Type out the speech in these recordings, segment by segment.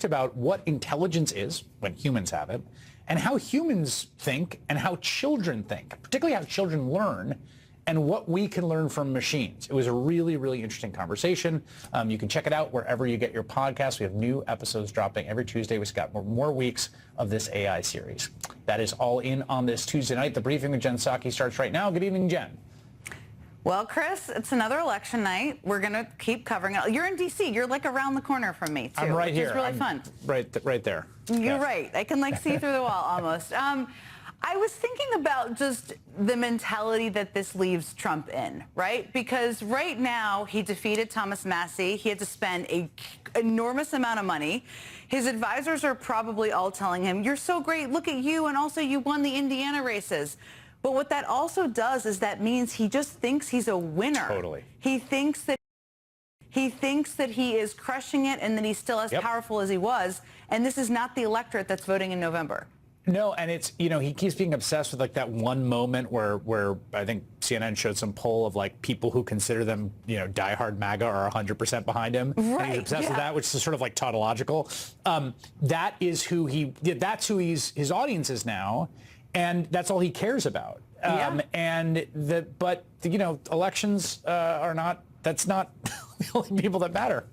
talked about what intelligence is when humans have it, and how humans think and how children think, particularly how children learn, and what we can learn from machines. It was a really, really interesting conversation. You can check it out wherever you get your podcasts. We have new episodes dropping every Tuesday. We've got more weeks of this AI series. That is all in on this Tuesday night. The briefing with Jen Psaki starts right now. Good evening, Jen. Well, Chris, it's another election night. We're going to keep covering it. You're in D.C. You're like around the corner from me, too. I'm right here. Which is really fun. Right there. You're right. I can see through the wall almost. I was thinking about just the mentality that this leaves Trump in, right? Because right now he defeated Thomas Massie. He had to spend an enormous amount of money. His advisors are probably all telling him, you're so great, look at you, and also you won the Indiana races. But what that also does is that means he just thinks he's a winner. Totally. He thinks that he is crushing it and that he's still as powerful as he was. And this is not the electorate that's voting in November. No, and it's, he keeps being obsessed with like that one moment where I think CNN showed some poll of like people who consider them, diehard MAGA are 100% behind him. Right. And he's obsessed with that, which is sort of like tautological. That's who his audience is now, and that's all he cares about. But elections that's not the only people that matter.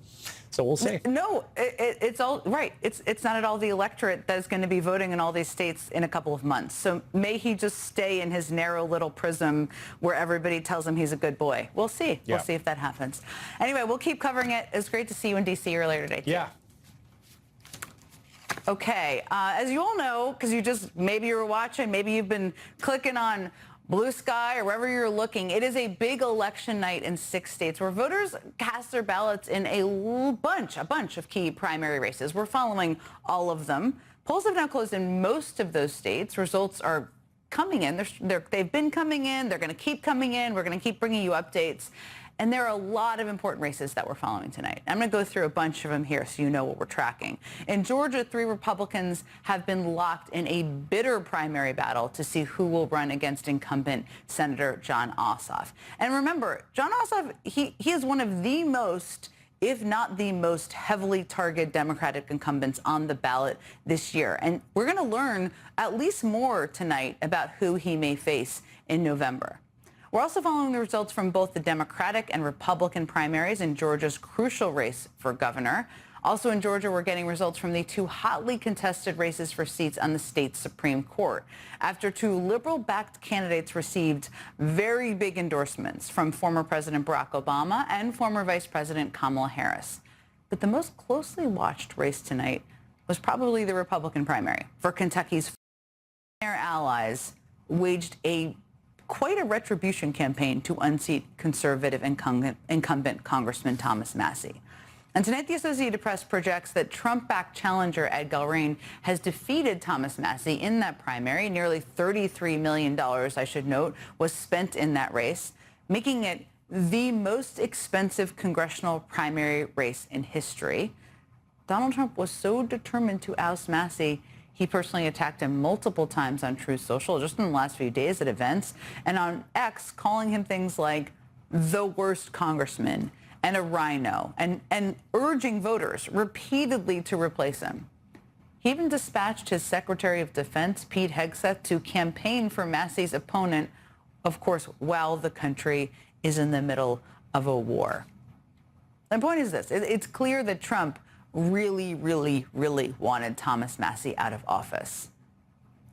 So we'll see. No, it's all right. It's not at all the electorate that is going to be voting in all these states in a couple of months. So may he just stay in his narrow little prism where everybody tells him he's a good boy. We'll see. Yeah. We'll see if that happens. Anyway, we'll keep covering it. It's great to see you in D.C. earlier today, too. Yeah. Okay. As you all know, because maybe you were watching, maybe you've been clicking on Blue Sky or wherever you're looking, it is a big election night in 6 states where voters cast their ballots in a bunch of key primary races. We're following all of them. Polls have now closed in most of those states. Results are coming in. They've been coming in. They're going to keep coming in. We're going to keep bringing you updates. And there are a lot of important races that we're following tonight. I'm going to go through a bunch of them here so you know what we're tracking. In Georgia, 3 Republicans have been locked in a bitter primary battle to see who will run against incumbent Senator Jon Ossoff. And remember, Jon Ossoff, he is one of the most, if not the most heavily targeted Democratic incumbents on the ballot this year. And we're going to learn at least more tonight about who he may face in November. We're also following the results from both the Democratic and Republican primaries in Georgia's crucial race for governor. Also in Georgia, we're getting results from the 2 hotly contested races for seats on the state's Supreme Court, after 2 liberal-backed candidates received very big endorsements from former President Barack Obama and former Vice President Kamala Harris. But the most closely watched race tonight was probably the Republican primary. For Kentucky's allies waged quite a retribution campaign to unseat conservative incumbent Congressman Thomas Massie. And tonight, the Associated Press projects that Trump-backed challenger Ed Galbraith has defeated Thomas Massie in that primary. Nearly $33 million, I should note, was spent in that race, making it the most expensive congressional primary race in history. Donald Trump was so determined to oust Massie, he personally attacked him multiple times on Truth Social just in the last few days at events, and on X, calling him things like the worst congressman and a rhino, and urging voters repeatedly to replace him. He even dispatched his Secretary of Defense, Pete Hegseth, to campaign for Massie's opponent, of course, while the country is in the middle of a war. The point is this. It's clear that Trump really wanted Thomas Massie out of office.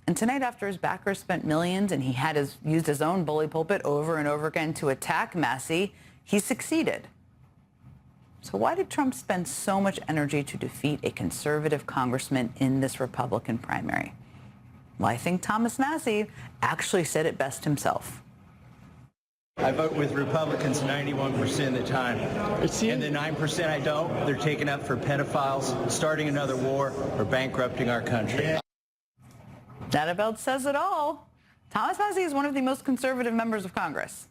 And tonight, after his backers spent millions and he had used his own bully pulpit over and over again to attack Massie, he succeeded. So why did Trump spend so much energy to defeat a conservative congressman in this Republican primary? Well, I think Thomas Massie actually said it best himself. I vote with Republicans 91% of the time. And the 9% I don't, they're taken up for pedophiles, starting another war, or bankrupting our country. Yeah. That about says it all. Thomas Massie is one of the most conservative members of Congress,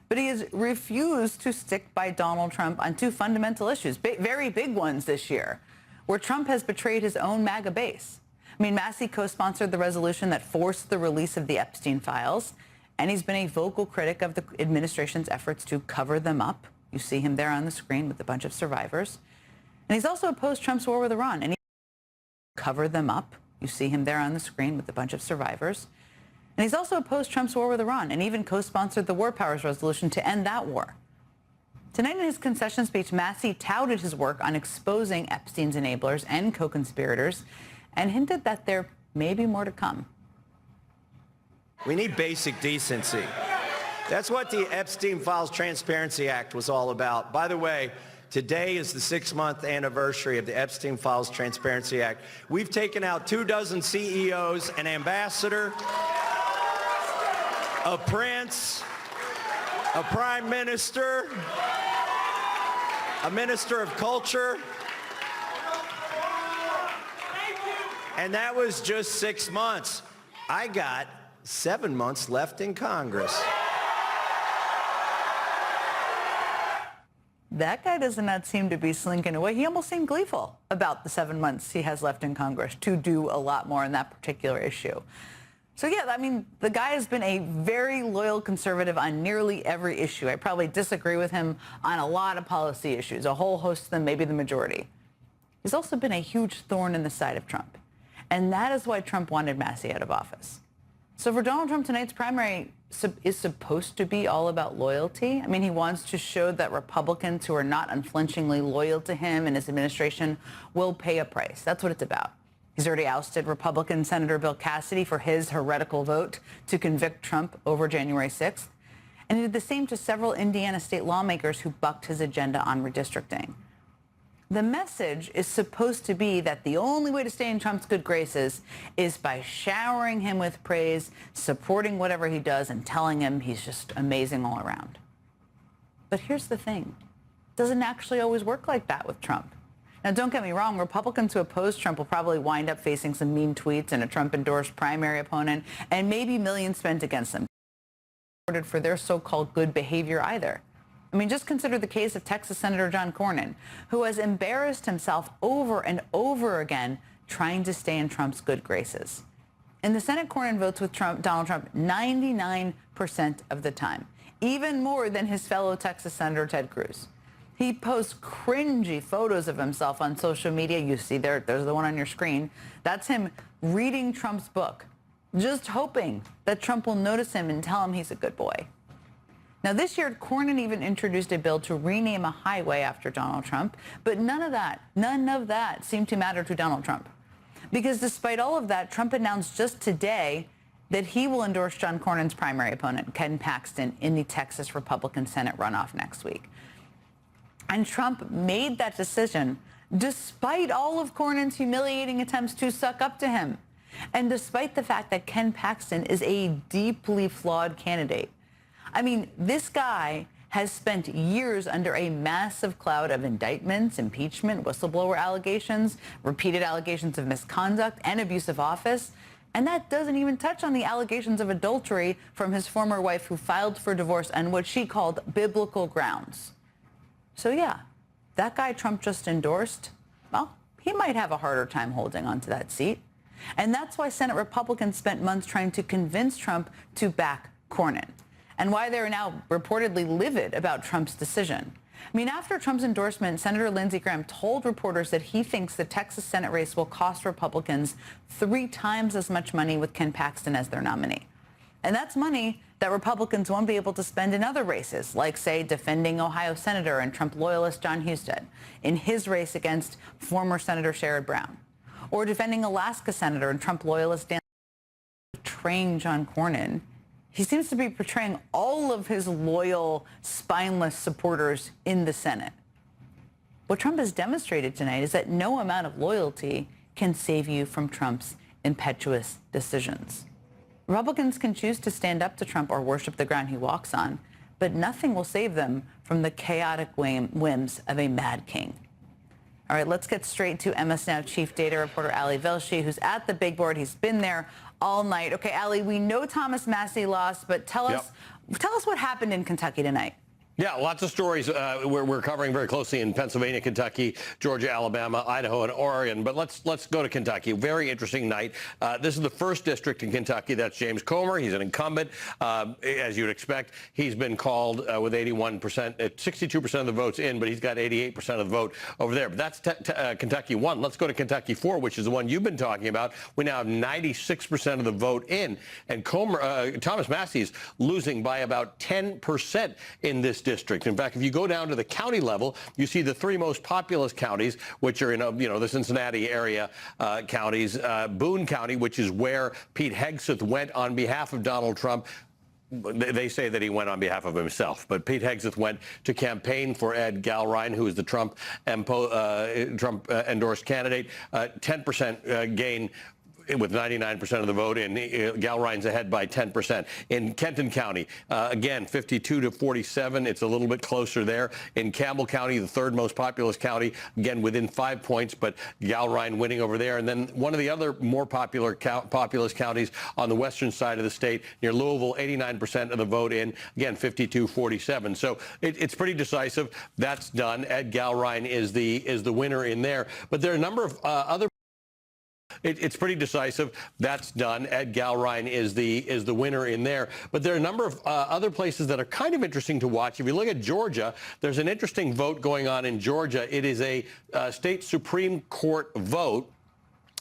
but he has refused to stick by Donald Trump on 2 fundamental issues, very big ones this year, where Trump has betrayed his own MAGA base. I mean, Massie co-sponsored the resolution that forced the release of the Epstein files, and he's been a vocal critic of the administration's efforts to cover them up. You see him there on the screen with a bunch of survivors. And he's also opposed Trump's war with Iran. And cover them up. You see him there on the screen with a bunch of survivors. And he's also opposed Trump's war with Iran and even co-sponsored the War Powers Resolution to end that war. Tonight in his concession speech, Massey touted his work on exposing Epstein's enablers and co-conspirators and hinted that there may be more to come. We need basic decency. That's what the Epstein Files Transparency Act was all about. By the way, today is the 6-month anniversary of the Epstein Files Transparency Act. We've taken out 24 CEOs, an ambassador, a prince, a prime minister, a minister of culture, and that was just 6 months. I got 7 months left in Congress. That guy does not seem to be slinking away. He almost seemed gleeful about the 7 months he has left in Congress to do a lot more on that particular issue. So yeah, I mean, the guy has been a very loyal conservative on nearly every issue. I probably disagree with him on a lot of policy issues, a whole host of them, maybe the majority. He's also been a huge thorn in the side of Trump. And that is why Trump wanted Massey out of office. So for Donald Trump, tonight's primary is supposed to be all about loyalty. I mean, he wants to show that Republicans who are not unflinchingly loyal to him and his administration will pay a price. That's what it's about. He's already ousted Republican Senator Bill Cassidy for his heretical vote to convict Trump over January 6th. And he did the same to several Indiana state lawmakers who bucked his agenda on redistricting. The message is supposed to be that the only way to stay in Trump's good graces is by showering him with praise, supporting whatever he does, and telling him he's just amazing all around. But here's the thing. It doesn't actually always work like that with Trump. Now, don't get me wrong. Republicans who oppose Trump will probably wind up facing some mean tweets and a Trump-endorsed primary opponent, and maybe millions spent against them for their so-called good behavior either. I mean, just consider the case of Texas Senator John Cornyn, who has embarrassed himself over and over again trying to stay in Trump's good graces. In the Senate, Cornyn votes with Donald Trump 99% of the time, even more than his fellow Texas Senator Ted Cruz. He posts cringy photos of himself on social media. You see there's the one on your screen. That's him reading Trump's book, just hoping that Trump will notice him and tell him he's a good boy. Now, this year, Cornyn even introduced a bill to rename a highway after Donald Trump, but none of that seemed to matter to Donald Trump. Because despite all of that, Trump announced just today that he will endorse John Cornyn's primary opponent, Ken Paxton, in the Texas Republican Senate runoff next week. And Trump made that decision despite all of Cornyn's humiliating attempts to suck up to him, and despite the fact that Ken Paxton is a deeply flawed candidate. I mean, this guy has spent years under a massive cloud of indictments, impeachment, whistleblower allegations, repeated allegations of misconduct and abuse of office. And that doesn't even touch on the allegations of adultery from his former wife, who filed for divorce on what she called biblical grounds. So yeah, that guy Trump just endorsed, well, he might have a harder time holding onto that seat. And that's why Senate Republicans spent months trying to convince Trump to back Cornyn, and why they're now reportedly livid about Trump's decision. I mean, after Trump's endorsement, Senator Lindsey Graham told reporters that he thinks the Texas Senate race will cost Republicans 3 times as much money with Ken Paxton as their nominee. And that's money that Republicans won't be able to spend in other races, like, say, defending Ohio Senator and Trump loyalist John Husted in his race against former Senator Sherrod Brown, or defending Alaska Senator and Trump loyalist Dan betraying John Cornyn. He seems to be portraying all of his loyal, spineless supporters in the Senate. What Trump has demonstrated tonight is that no amount of loyalty can save you from Trump's impetuous decisions. Republicans can choose to stand up to Trump or worship the ground he walks on, but nothing will save them from the chaotic whims of a mad king. All right, let's get straight to MSNOW chief data reporter Ali Velshi, who's at the big board. He's been there all night. Okay, Ali, we know Thomas Massey lost, but tell us what happened in Kentucky tonight. Yeah, lots of stories we're covering very closely in Pennsylvania, Kentucky, Georgia, Alabama, Idaho, and Oregon. But let's go to Kentucky. Very interesting night. This is the first district in Kentucky. That's James Comer. He's an incumbent, as you'd expect. He's been called with 81%, 62% of the votes in, but he's got 88% of the vote over there. But that's Kentucky 1. Let's go to Kentucky 4, which is the one you've been talking about. We now have 96% of the vote in, and Thomas Massey's losing by about 10% in this district. In fact, if you go down to the county level, you see the three most populous counties, which are in the Cincinnati area counties. Boone County, which is where Pete Hegseth went on behalf of Donald Trump. They say that he went on behalf of himself, but Pete Hegseth went to campaign for Ed Galrein, who is the Trump endorsed candidate. 10% gain with 99% of the vote, and Galrein's ahead by 10%. In Kenton County, again, 52 to 47. It's a little bit closer there. In Campbell County, the third most populous county, again, within 5 points, but Galrein winning over there. And then one of the other more populous counties on the western side of the state, near Louisville, 89% of the vote in, again, 52-47. So it's pretty decisive. That's done. Ed Galrein is the winner in there. But there are a number of other. It's pretty decisive. That's done. Ed Galrein is the winner in there. But there are a number of other places that are kind of interesting to watch. If you look at Georgia, there's an interesting vote going on in Georgia. It is a state Supreme Court vote.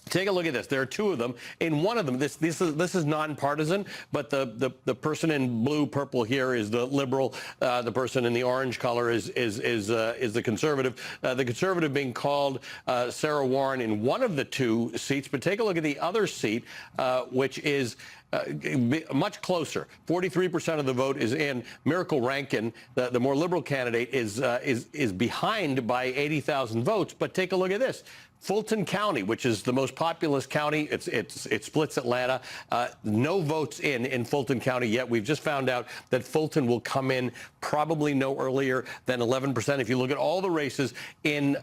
Take a look at this. There are two of them. In one of them, this is nonpartisan, but the person in blue purple here is the liberal. The person in the orange color is the conservative. The conservative being called Sarah Warren in one of the two seats. But take a look at the other seat, which is much closer. 43% of the vote is in. Miracle Rankin, the more liberal candidate, is behind by 80,000 votes. But take a look at this. Fulton County, which is the most populous county, it splits Atlanta. No votes in Fulton County yet. We've just found out that Fulton will come in probably no earlier than 11%. If you look at all the races in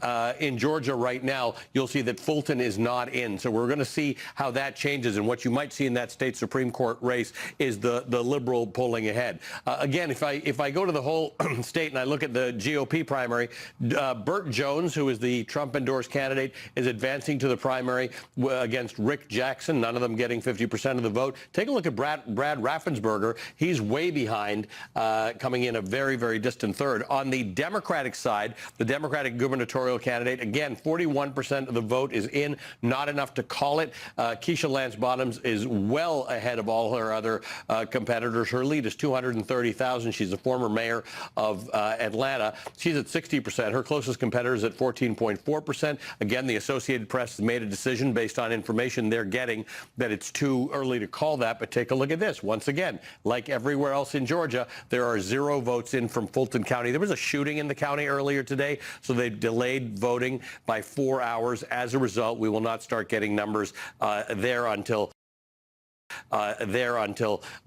Georgia right now, you'll see that Fulton is not in. So we're going to see how that changes. And what you might see in that state Supreme Court race is the liberal pulling ahead. Again, if I go to the whole state and I look at the GOP primary, Burt Jones, who is the Trump-endorsed candidate, is advancing to the primary against Rick Jackson, none of them getting 50% of the vote. Take a look at Brad Raffensperger. He's way behind, coming in a very, very distant third. On the Democratic side, the Democratic gubernatorial candidate, again, 41% of the vote is in, not enough to call it. Keisha Lance Bottoms is well ahead of all her other competitors. Her lead is 230,000. She's a former mayor of Atlanta. She's at 60%. Her closest competitor is at 14.4%. Again, the Associated Press has made a decision based on information they're getting that it's too early to call that. But take a look at this. Once again, like everywhere else in Georgia, there are 0 votes in from Fulton County. There was a shooting in the county earlier today, so they delayed voting by 4 hours. As a result, we will not start getting numbers there until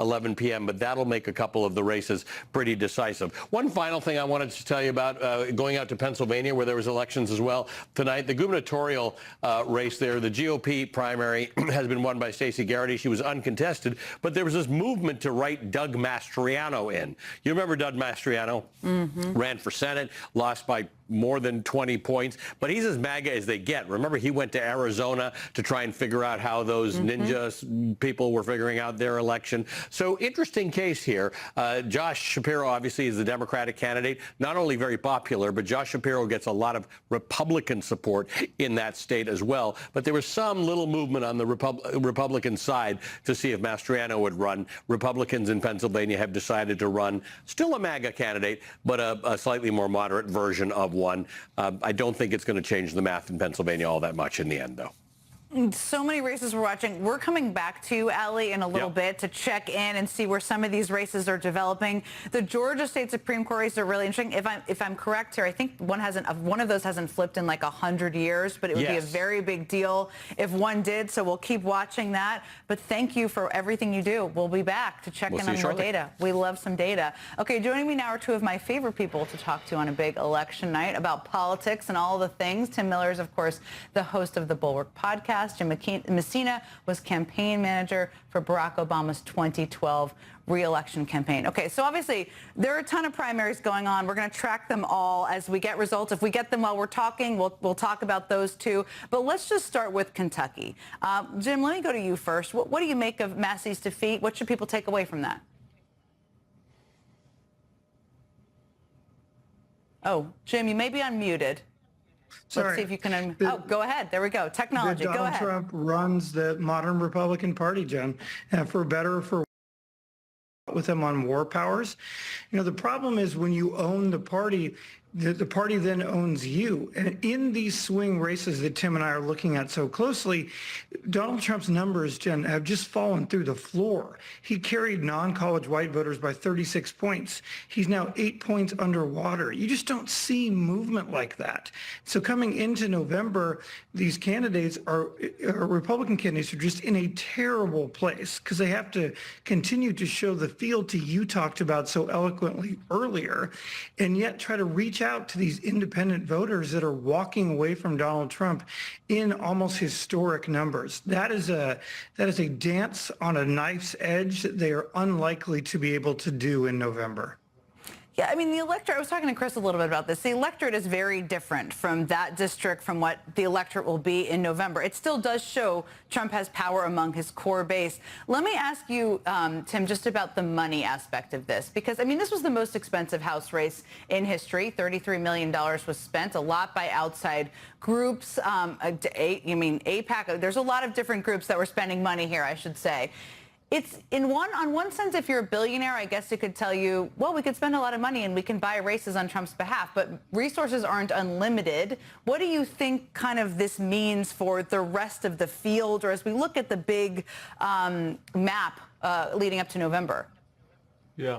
11 p.m., but that'll make a couple of the races pretty decisive. One final thing I wanted to tell you about, going out to Pennsylvania, where there was elections as well tonight. The gubernatorial race there, the GOP primary has been won by Stacey Garrity. She was uncontested, but there was this movement to write Doug Mastriano in. You remember Doug Mastriano? Mm-hmm. Ran for Senate, lost by more than 20 points, but he's as MAGA as they get. Remember, he went to Arizona to try and figure out how those ninja people were figuring out their election. So interesting case here. Josh Shapiro obviously is the Democratic candidate, not only very popular, but Josh Shapiro gets a lot of Republican support in that state as well. But there was some little movement on the Republican side to see if Mastriano would run. Republicans in Pennsylvania have decided to run still a MAGA candidate, but a slightly more moderate version of one. I don't think it's going to change the math in Pennsylvania all that much in the end, though. So many races we're watching. We're coming back to you, Allie, in a little bit to check in and see where some of these races are developing. The Georgia State Supreme Court races are really interesting. If I'm correct here, I think one of those hasn't flipped in like 100 years, but it would be a very big deal if one did. So we'll keep watching that. But thank you for everything you do. We'll be back to check in on more data. We love some data. Okay, joining me now are two of my favorite people to talk to on a big election night about politics and all the things. Tim Miller is, of course, the host of the Bulwark podcast. past. Jim Messina was campaign manager for Barack Obama's 2012 re-election campaign. Okay, so obviously there are a ton of primaries going on. We're going to track them all as we get results. If we get them while we're talking, we'll talk about those too. But let's just start with Kentucky. Jim, let me go to you first. What do you make of Massey's defeat? What should people take away from that? Oh, Jim, you may be unmuted. Sorry. Let's see if you can. Go ahead. There we go. Technology. Go ahead. Donald Trump runs the modern Republican Party, Jen, and for better or for with him on war powers. You know, the problem is when you own the party, the party then owns you. And in these swing races that Tim and I are looking at so closely, Donald Trump's numbers, Jen, have just fallen through the floor. He carried non-college white voters by 36 points. He's now 8 points underwater. You just don't see movement like that. So coming into November, these candidates Republican candidates are just in a terrible place because they have to continue to show the fealty you talked about so eloquently earlier, and yet try to reach out to these independent voters that are walking away from Donald Trump in almost historic numbers. That is a dance on a knife's edge that they are unlikely to be able to do in November. Yeah, I mean, the electorate, I was talking to Chris a little bit about this. The electorate is very different from that district, from what the electorate will be in November. It still does show Trump has power among his core base. Let me ask you, Tim, just about the money aspect of this, because, I mean, this was the most expensive House race in history. $33 million was spent, a lot by outside groups. APAC, there's a lot of different groups that were spending money here, I should say. It's on one sense, if you're a billionaire, I guess it could tell you, well, we could spend a lot of money and we can buy races on Trump's behalf, but resources aren't unlimited. What do you think kind of this means for the rest of the field, or as we look at the big map leading up to November? Yeah.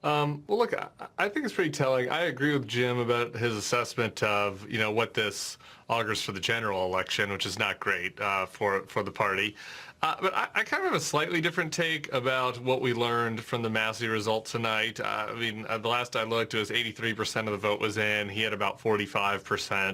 Well, look, I think it's pretty telling. I agree with Jim about his assessment of, you know, what this augurs for the general election, which is not great for the party. But I kind of have a slightly different take about what we learned from the Massey result tonight. I mean, the last I looked, it was 83% of the vote was in. He had about 45%.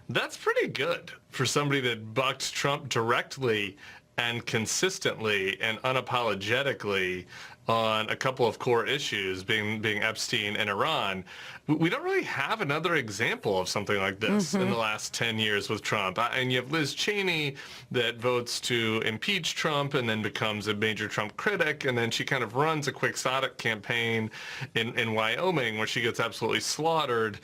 That's pretty good for somebody that bucked Trump directly and consistently and unapologetically on a couple of core issues, being Epstein and Iran. We don't really have another example of something like this in the last 10 years with Trump. And you have Liz Cheney that votes to impeach Trump and then becomes a major Trump critic, and then she kind of runs a quixotic campaign in Wyoming where she gets absolutely slaughtered.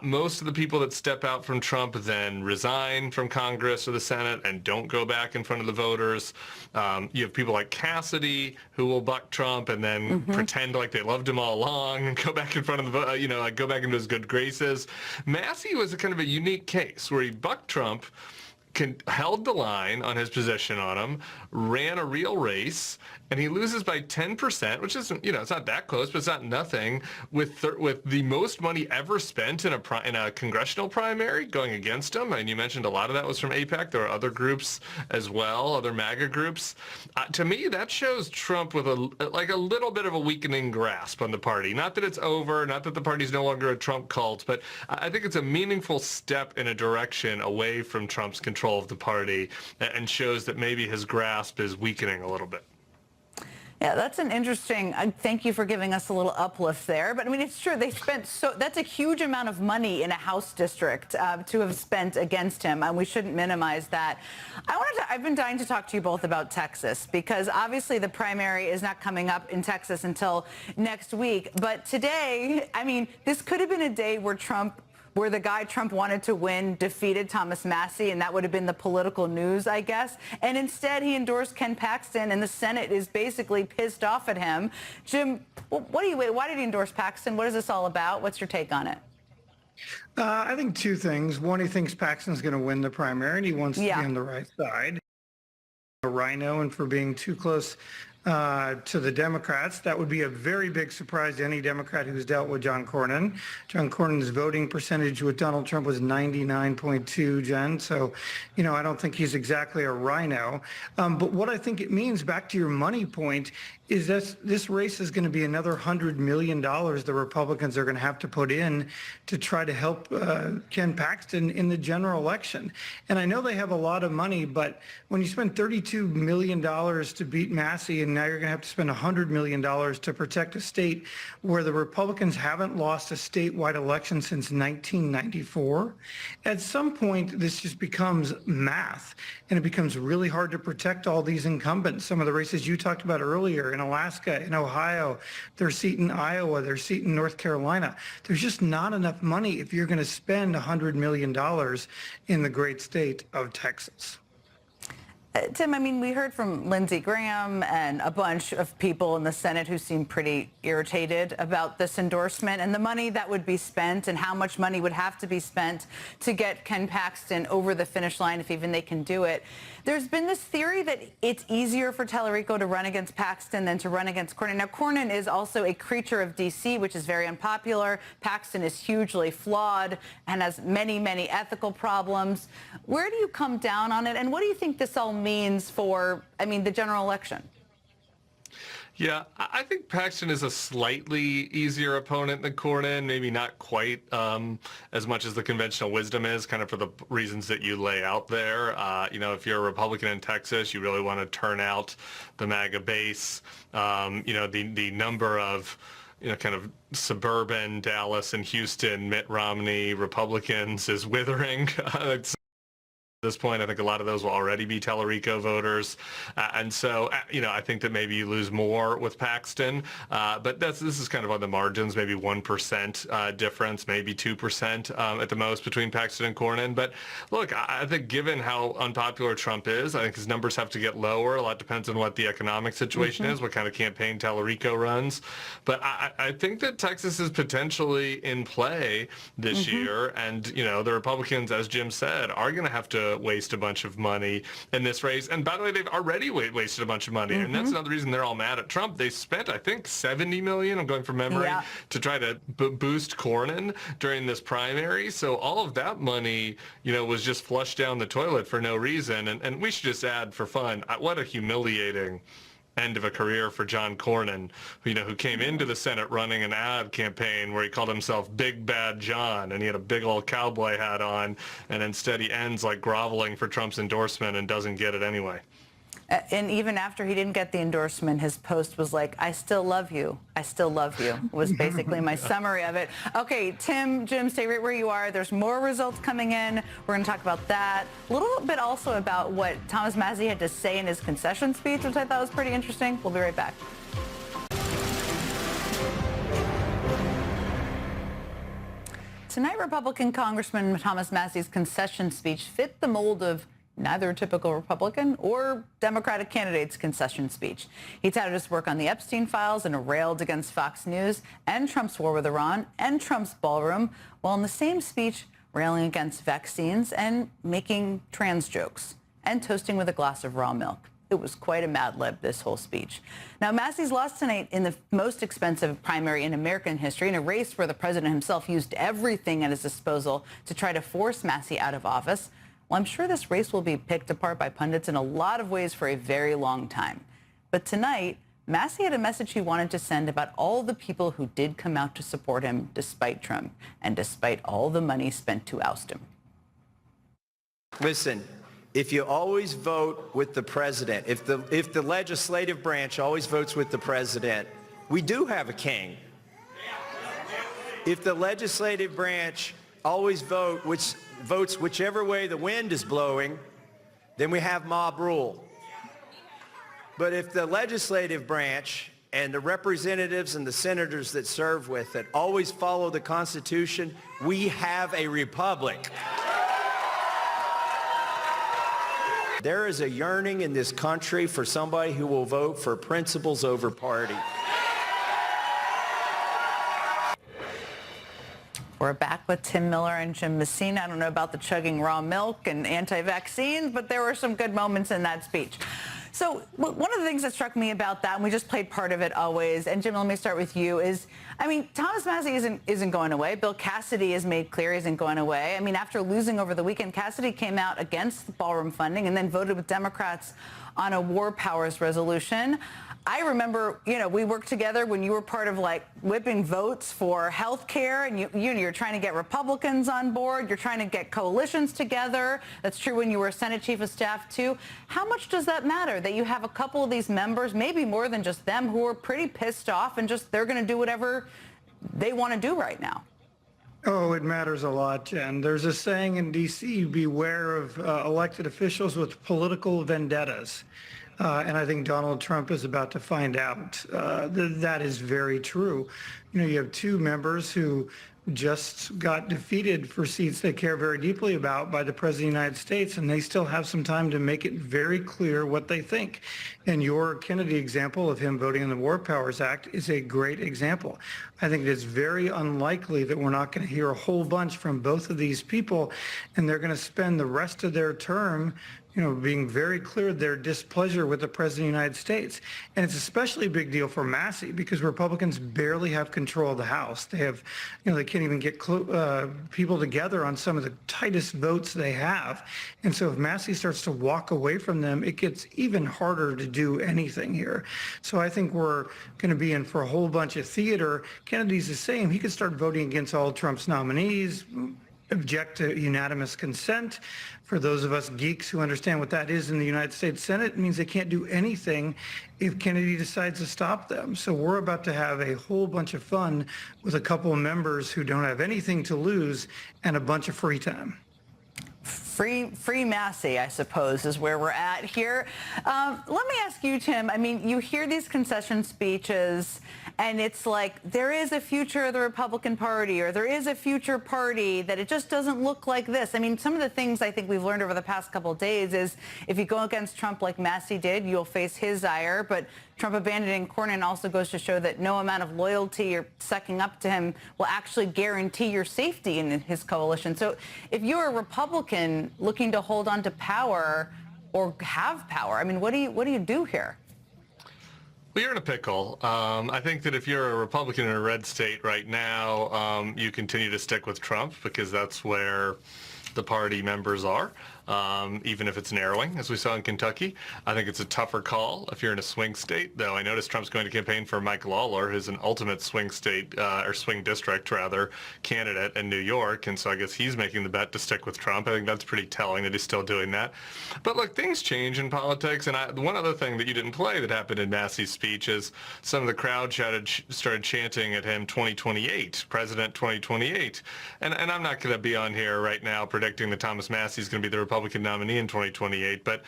Most of the people that step out from Trump then resign from Congress or the Senate and don't go back in front of the voters. You have people like Cassidy who will buck Trump and then pretend like they loved him all along and go back in front of the, go back into his good graces. Massey was a kind of a unique case where he bucked Trump, held the line on his position on him, ran a real race, and he loses by 10%, which isn't, it's not that close, but it's not nothing, with the most money ever spent in a congressional primary going against him. And you mentioned a lot of that was from AIPAC. There are other groups as well, other MAGA groups. To me, that shows Trump with a little bit of a weakening grasp on the party. Not that it's over, not that the party's no longer a Trump cult, but I think it's a meaningful step in a direction away from Trump's control of the party, and shows that maybe his grasp is weakening a little bit. Yeah, that's an interesting, thank you for giving us a little uplift there. But I mean, it's true, they spent that's a huge amount of money in a House district to have spent against him, and we shouldn't minimize that. I've been dying to talk to you both about Texas, because obviously the primary is not coming up in Texas until next week. But today, I mean, this could have been a day where the guy Trump wanted to win defeated Thomas Massey, and that would have been the political news, I guess. And instead, he endorsed Ken Paxton, and the Senate is basically pissed off at him. Jim, why did he endorse Paxton? What is this all about? What's your take on it? I think two things. One, he thinks Paxton's going to win the primary, and he wants to be on the right side. A rhino, and for being too close to the Democrats. That would be a very big surprise to any Democrat who's dealt with John Cornyn. John Cornyn's voting percentage with Donald Trump was 99.2, Jen. So, I don't think he's exactly a rhino. But what I think it means, back to your money point, is this race is going to be another $100 million the Republicans are going to have to put in to try to help Ken Paxton in the general election. And I know they have a lot of money, but when you spend $32 million to beat Massey, and now you're going to have to spend $100 million to protect a state where the Republicans haven't lost a statewide election since 1994, at some point this just becomes math, and it becomes really hard to protect all these incumbents. Some of the races you talked about earlier in Alaska, in Ohio, their seat in Iowa, their seat in North Carolina. There's just not enough money if you're going to spend $100 million in the great state of Texas. Tim, I mean, we heard from Lindsey Graham and a bunch of people in the Senate who seemed pretty irritated about this endorsement and the money that would be spent and how much money would have to be spent to get Ken Paxton over the finish line if even they can do it. There's been this theory that it's easier for Tallarico to run against Paxton than to run against Cornyn. Now, Cornyn is also a creature of D.C., which is very unpopular. Paxton is hugely flawed and has many, many ethical problems. Where do you come down on it, and what do you think this all means for, the general election? Yeah, I think Paxton is a slightly easier opponent than Cornyn, maybe not quite as much as the conventional wisdom is, kind of for the reasons that you lay out there. If you're a Republican in Texas, you really want to turn out the MAGA base. The number of kind of suburban Dallas and Houston Mitt Romney Republicans is withering. At this point, I think a lot of those will already be Tallarico voters. And so, I think that maybe you lose more with Paxton. But this is kind of on the margins, maybe 1% difference, maybe 2% at the most between Paxton and Cornyn. But look, I think given how unpopular Trump is, I think his numbers have to get lower. A lot depends on what the economic situation is, what kind of campaign Tallarico runs. But I think that Texas is potentially in play this year. And, the Republicans, as Jim said, are going to have to waste a bunch of money in this race. And by the way, they've already wasted a bunch of money. And that's another reason they're all mad at Trump. They spent, I think, $70 million, I'm going from memory, to try to boost Cornyn during this primary. So all of that money, was just flushed down the toilet for no reason. And we should just add for fun, what a humiliating end of a career for John Cornyn, who came into the Senate running an ad campaign where he called himself Big Bad John, and he had a big old cowboy hat on, and instead he ends like groveling for Trump's endorsement and doesn't get it anyway. And even after he didn't get the endorsement, his post was like, "I still love you. I still love you," was basically my summary of it. Okay, Tim, Jim, stay right where you are. There's more results coming in. We're going to talk about that. A little bit also about what Thomas Massie had to say in his concession speech, which I thought was pretty interesting. We'll be right back. Tonight, Republican Congressman Thomas Massie's concession speech fit the mold of neither a typical Republican or Democratic candidate's concession speech. He touted his work on the Epstein files and railed against Fox News and Trump's war with Iran and Trump's ballroom, while in the same speech railing against vaccines and making trans jokes and toasting with a glass of raw milk. It was quite a Mad Lib, this whole speech. Now, Massie's lost tonight in the most expensive primary in American history, in a race where the president himself used everything at his disposal to try to force Massie out of office. Well, I'm sure this race will be picked apart by pundits in a lot of ways for a very long time. But tonight, Massie had a message he wanted to send about all the people who did come out to support him despite Trump and despite all the money spent to oust him. Listen, if you always vote with the president, if the legislative branch always votes with the president, we do have a king. If the legislative branch always votes whichever way the wind is blowing, then we have mob rule. But if the legislative branch and the representatives and the senators that serve with it always follow the Constitution, we have a republic. There is a yearning in this country for somebody who will vote for principles over party. We're back with Tim Miller and Jim Messina. I don't know about the chugging raw milk and anti-vaccines, but there were some good moments in that speech. So one of the things that struck me about that, and we just played part of it always, and Jim, let me start with you, is, Thomas Massie isn't going away. Bill Cassidy has made clear he isn't going away. After losing over the weekend, Cassidy came out against ballroom funding and then voted with Democrats on a war powers resolution. I remember, we worked together when you were part of like whipping votes for health care, and you're trying to get Republicans on board. You're trying to get coalitions together. That's true when you were Senate Chief of Staff too. How much does that matter that you have a couple of these members, maybe more than just them, who are pretty pissed off and just they're going to do whatever they want to do right now? Oh, it matters a lot, Jen. There's a saying in D.C., beware of elected officials with political vendettas. And I think Donald Trump is about to find out that is very true. You have two members who just got defeated for seats they care very deeply about by the President of the United States, and they still have some time to make it very clear what they think. And your Kennedy example of him voting in the War Powers Act is a great example. I think it is very unlikely that we're not going to hear a whole bunch from both of these people, and they're going to spend the rest of their term being very clear their displeasure with the President of the United States. And it's especially a big deal for Massey because Republicans barely have control of the House. They have, they can't even get people together on some of the tightest votes they have. And so if Massey starts to walk away from them, it gets even harder to do anything here. So I think we're going to be in for a whole bunch of theater. Kennedy's the same. He could start voting against all Trump's nominees, object to unanimous consent. For those of us geeks who understand what that is in the United States Senate, it means they can't do anything if Kennedy decides to stop them. So we're about to have a whole bunch of fun with a couple of members who don't have anything to lose and a bunch of free time. Free Massey, I suppose, is where we're at here. Let me ask you, Tim, I mean, you hear these concession speeches, and it's like there is a future of the Republican Party, or there is a future party, that it just doesn't look like this. I mean, some of the things I think we've learned over the past couple of days is if you go against Trump like Massey did, you'll face his ire, but Trump abandoning Cornyn also goes to show that no amount of loyalty or sucking up to him will actually guarantee your safety in his coalition. So if you're a Republican looking to hold on to power or have power, I mean, what do you do here? Well, you're in a pickle. I think that if you're a Republican in a red state right now, you continue to stick with Trump because that's where the party members are, even if it's narrowing, as we saw in Kentucky. I think it's a tougher call if you're in a swing state, though I noticed Trump's going to campaign for Mike Lawler, who's an ultimate swing state, or swing district, rather, candidate in New York, and so I guess he's making the bet to stick with Trump. I think that's pretty telling that he's still doing that. But look, things change in politics, and one other thing that you didn't play that happened in Massey's speech is some of the crowd started chanting at him 2028, President 2028. And I'm not going to be on here right now predicting that Thomas Massey's going to be the Republican nominee in 2028, but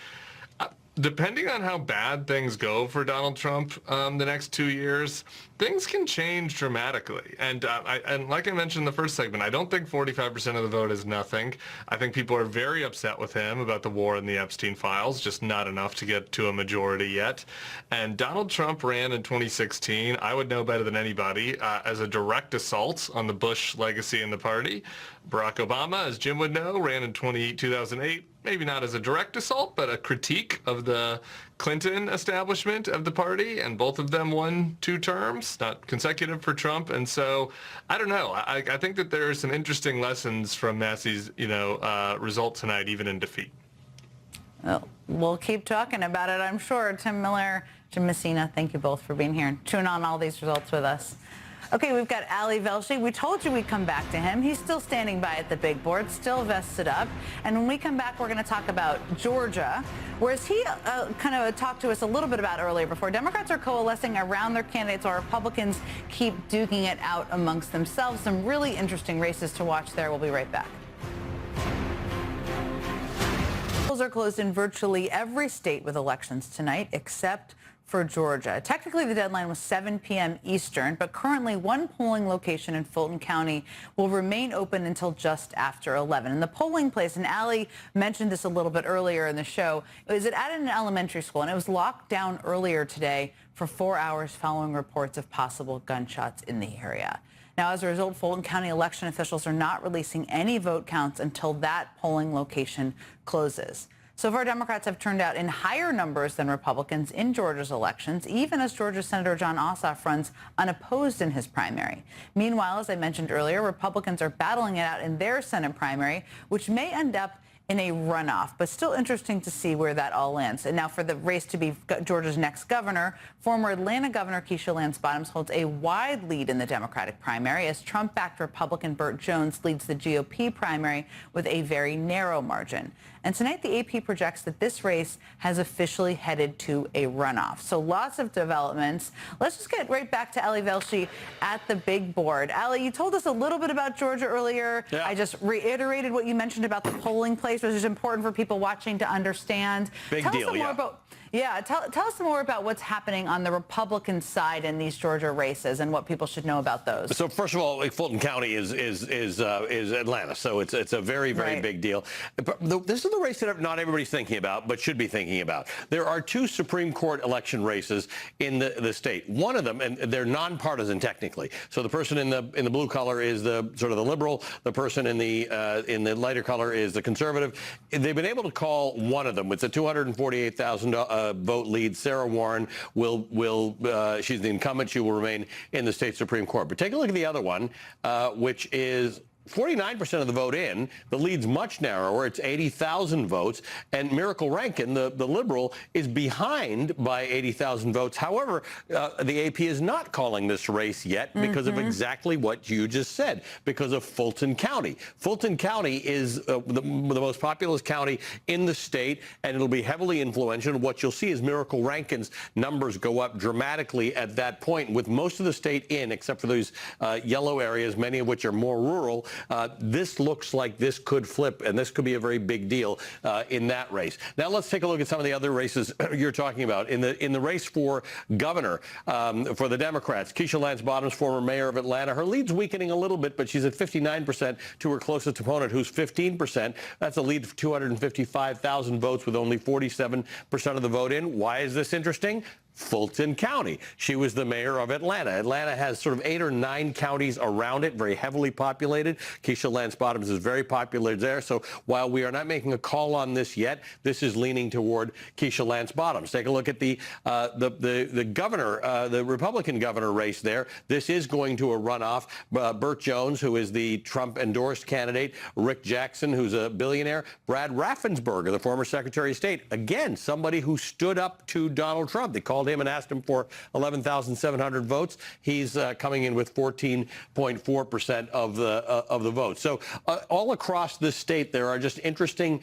depending on how bad things go for Donald Trump the next 2 years, things can change dramatically. And like I mentioned in the first segment, I don't think 45% of the vote is nothing. I think people are very upset with him about the war and the Epstein files, just not enough to get to a majority yet. And Donald Trump ran in 2016, I would know better than anybody, as a direct assault on the Bush legacy in the party. Barack Obama, as Jim would know, ran in 2008, maybe not as a direct assault, but a critique of the Clinton establishment of the party, and both of them won 2 terms, not consecutive for Trump. And so, I don't know. I think that there are some interesting lessons from Massey's, result tonight, even in defeat. Well, we'll keep talking about it, I'm sure. Tim Miller, Jim Messina, thank you both for being here and tuning on all these results with us. Okay, we've got Ali Velshi. We told you we'd come back to him. He's still standing by at the big board, still vested up. And when we come back, we're going to talk about Georgia, whereas he kind of talked to us a little bit about earlier before. Democrats are coalescing around their candidates while Republicans keep duking it out amongst themselves. Some really interesting races to watch there. We'll be right back. Polls are closed in virtually every state with elections tonight, except for Georgia. Technically, the deadline was 7 p.m. Eastern, but currently one polling location in Fulton County will remain open until just after 11. And the polling place, and Ali mentioned this a little bit earlier in the show, is at an elementary school, and it was locked down earlier today for 4 hours following reports of possible gunshots in the area. Now, as a result, Fulton County election officials are not releasing any vote counts until that polling location closes. So far, Democrats have turned out in higher numbers than Republicans in Georgia's elections, even as Georgia Senator John Ossoff runs unopposed in his primary. Meanwhile, as I mentioned earlier, Republicans are battling it out in their Senate primary, which may end up in a runoff, but still interesting to see where that all lands. And now for the race to be Georgia's next governor, former Atlanta Governor Keisha Lance Bottoms holds a wide lead in the Democratic primary as Trump-backed Republican Burt Jones leads the GOP primary with a very narrow margin. And tonight, the AP projects that this race has officially headed to a runoff. So lots of developments. Let's just get right back to Ali Velshi at the big board. Ali, you told us a little bit about Georgia earlier. Yeah. I just reiterated what you mentioned about the polling place, which is important for people watching to understand. Big deal, yeah. Tell us more about what's happening on the Republican side in these Georgia races and what people should know about those. So first of all, Fulton County is Atlanta, so it's a very big deal. This is the race that not everybody's thinking about, but should be thinking about. There are two Supreme Court election races in the state. One of them, and they're nonpartisan technically. So the person in the blue color is the sort of the liberal. The person in the lighter color is the conservative. They've been able to call one of them. It's a 248,000 vote lead. Sarah Warren she's the incumbent. She will remain in the state Supreme Court. But take a look at the other one, which is 49% of the vote in. The lead's much narrower. It's 80,000 votes. And Miracle Rankin, the liberal, is behind by 80,000 votes. However, the AP is not calling this race yet because of exactly what you just said, because of Fulton County. Fulton County is the most populous county in the state, and it'll be heavily influential. What you'll see is Miracle Rankin's numbers go up dramatically at that point, with most of the state in, except for those yellow areas, many of which are more rural. This looks like this could flip, and this could be a very big deal in that race. Now let's take a look at some of the other races you're talking about. In the race for governor for the Democrats, Keisha Lance Bottoms, former mayor of Atlanta, her lead's weakening a little bit, but she's at 59% to her closest opponent, who's 15%. That's a lead of 255,000 votes with only 47% of the vote in. Why is this interesting? Fulton County. She was the mayor of Atlanta. Atlanta has sort of 8 or 9 counties around it, very heavily populated. Keisha Lance Bottoms is very popular there. So while we are not making a call on this yet, this is leaning toward Keisha Lance Bottoms. Take a look at the governor, the Republican governor race there. This is going to a runoff. Burt Jones, who is the Trump-endorsed candidate, Rick Jackson, who's a billionaire, Brad Raffensperger, the former Secretary of State, again, somebody who stood up to Donald Trump. They called him and asked him for 11,700 votes. He's coming in with 14.4% of the vote. So all across this state, there are just interesting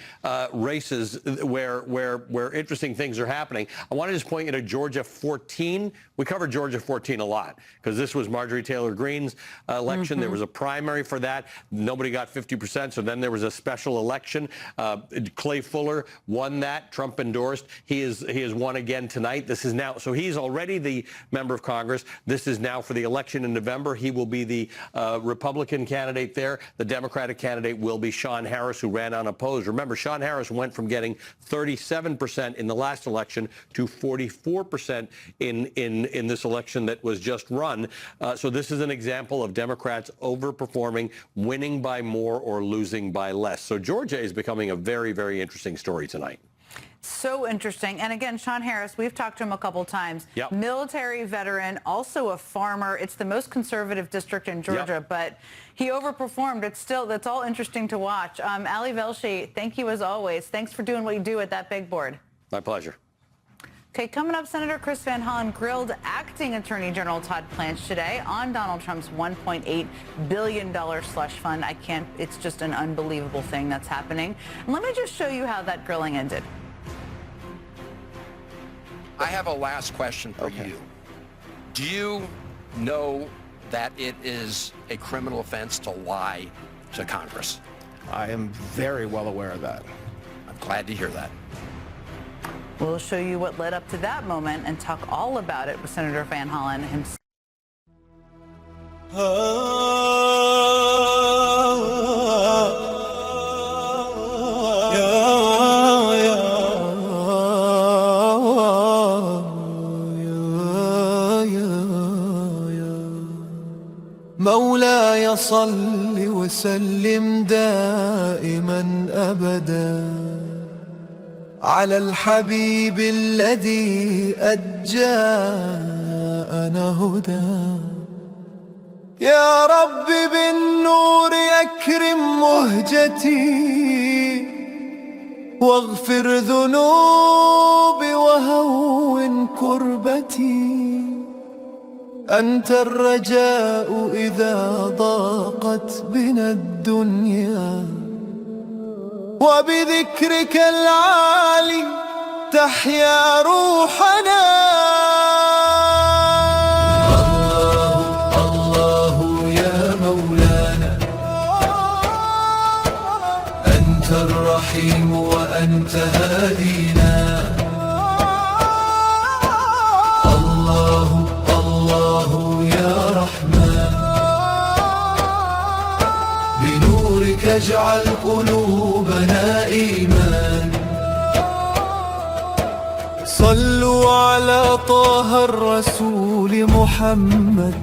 races where interesting things are happening. I want to just point you to Georgia 14. We covered Georgia 14 a lot because this was Marjorie Taylor Greene's election. There was a primary for that. Nobody got 50%. So then there was a special election. Clay Fuller won that. Trump endorsed. He is won again tonight. This is now. So he's already the member of Congress. This is now for the election in November. He will be the Republican candidate there. The Democratic candidate will be Sean Harris, who ran unopposed. Remember, Sean Harris went from getting 37% in the last election to 44% in this election that was just run. So this is an example of Democrats overperforming, winning by more or losing by less. So Georgia is becoming a very, very interesting story tonight. So interesting. And again, Sean Harris, we've talked to him a couple times. Yep. Military veteran, also a farmer. It's the most conservative district in Georgia, but he overperformed. That's all interesting to watch. Ali Velshi, thank you as always. Thanks for doing what you do at that big board. My pleasure. Okay, coming up, Senator Chris Van Hollen grilled acting Attorney General Todd Blanche today on Donald Trump's $1.8 billion slush fund. It's just an unbelievable thing that's happening. And let me just show you how that grilling ended. I have a last question for you. Do you know that it is a criminal offense to lie to Congress? I am very well aware of that. I'm glad to hear that. We'll show you what led up to that moment and talk all about it with Senator Van Hollen himself. مولاي صل وسلم دائما أبدا على الحبيب الذي أجاءنا هدى يا رب بالنور أكرم مهجتي واغفر ذنوبي وهون كربتي. أنت الرجاء إذا ضاقت بنا الدنيا، وبذكرك العالي تحيا روحنا. الله الله يا مولانا، أنت الرحيم وأنت هادينا. الله الله يا رحمن، بنورك اجعل قلوبنا إيمان. صلوا على طه الرسول محمد،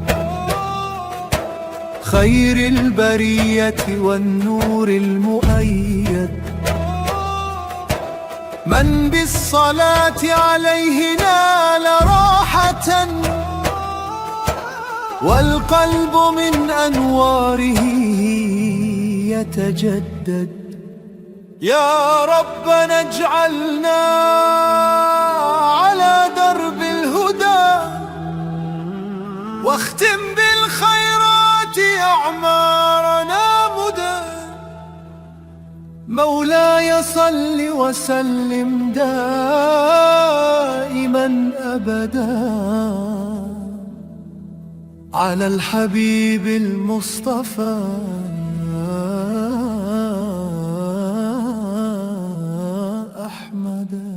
خير البرية والنور المؤيد، من بالصلاة عليه نال راحة، والقلب من أنواره يتجدد. يا ربنا اجعلنا على درب الهدى، واختم بالخيرات أعمارنا مدى. مولاي صل وسلم دائما أبدا على الحبيب المصطفى أحمد.